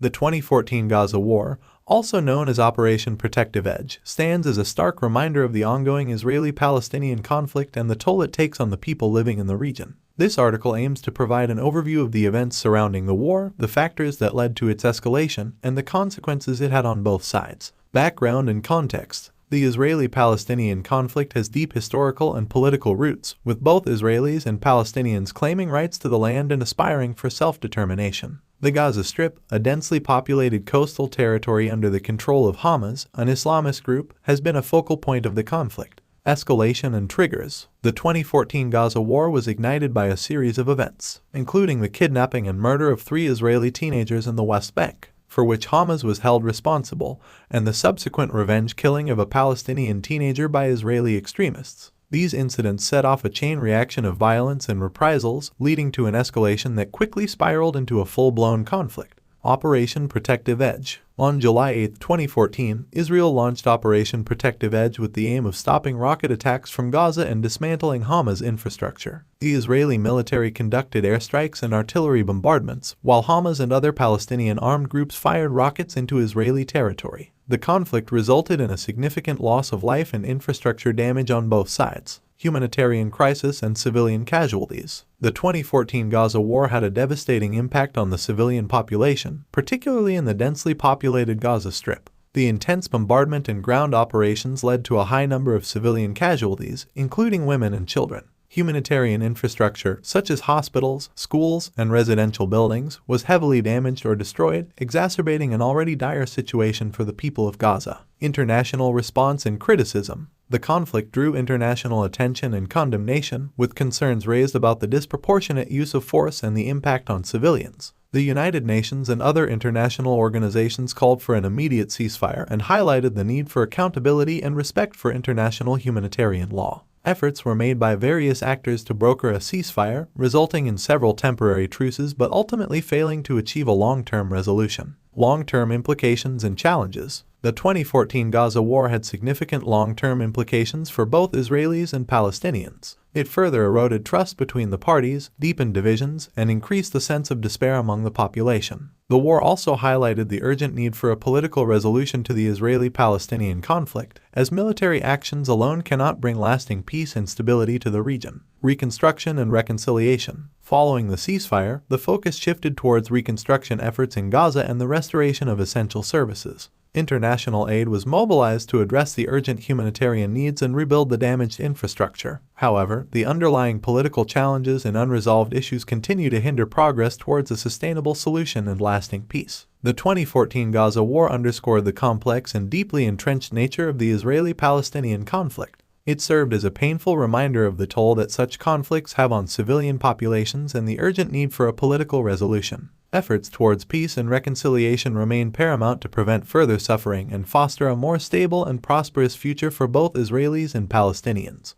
The 2014 Gaza War, also known as Operation Protective Edge, stands as a stark reminder of the ongoing Israeli-Palestinian conflict and the toll it takes on the people living in the region. This article aims to provide an overview of the events surrounding the war, the factors that led to its escalation, and the consequences it had on both sides. Background and context. The Israeli-Palestinian conflict has deep historical and political roots, with both Israelis and Palestinians claiming rights to the land and aspiring for self-determination. The Gaza Strip, a densely populated coastal territory under the control of Hamas, an Islamist group, has been a focal point of the conflict. Escalation and triggers. The 2014 Gaza War was ignited by a series of events, including the kidnapping and murder of 3 Israeli teenagers in the West Bank, for which Hamas was held responsible, and the subsequent revenge killing of a Palestinian teenager by Israeli extremists. These incidents set off a chain reaction of violence and reprisals, leading to an escalation that quickly spiraled into a full-blown conflict. Operation Protective Edge. On July 8, 2014, Israel launched Operation Protective Edge with the aim of stopping rocket attacks from Gaza and dismantling Hamas' infrastructure. The Israeli military conducted airstrikes and artillery bombardments, while Hamas and other Palestinian armed groups fired rockets into Israeli territory. The conflict resulted in a significant loss of life and infrastructure damage on both sides, humanitarian crisis and civilian casualties. The 2014 Gaza War had a devastating impact on the civilian population, particularly in the densely populated Gaza Strip. The intense bombardment and ground operations led to a high number of civilian casualties, including women and children. Humanitarian infrastructure, such as hospitals, schools, and residential buildings, was heavily damaged or destroyed, exacerbating an already dire situation for the people of Gaza. International response and criticism. The conflict drew international attention and condemnation, with concerns raised about the disproportionate use of force and the impact on civilians. The United Nations and other international organizations called for an immediate ceasefire and highlighted the need for accountability and respect for international humanitarian law. Efforts were made by various actors to broker a ceasefire, resulting in several temporary truces but ultimately failing to achieve a long-term resolution. Long-term implications and challenges. The 2014 Gaza War had significant long-term implications for both Israelis and Palestinians. It further eroded trust between the parties, deepened divisions, and increased the sense of despair among the population. The war also highlighted the urgent need for a political resolution to the Israeli-Palestinian conflict, as military actions alone cannot bring lasting peace and stability to the region. Reconstruction and reconciliation. Following the ceasefire, the focus shifted towards reconstruction efforts in Gaza and the restoration of essential services. International aid was mobilized to address the urgent humanitarian needs and rebuild the damaged infrastructure. However, the underlying political challenges and unresolved issues continue to hinder progress towards a sustainable solution and lasting peace. The 2014 Gaza War underscored the complex and deeply entrenched nature of the Israeli-Palestinian conflict. It served as a painful reminder of the toll that such conflicts have on civilian populations and the urgent need for a political resolution. Efforts towards peace and reconciliation remain paramount to prevent further suffering and foster a more stable and prosperous future for both Israelis and Palestinians.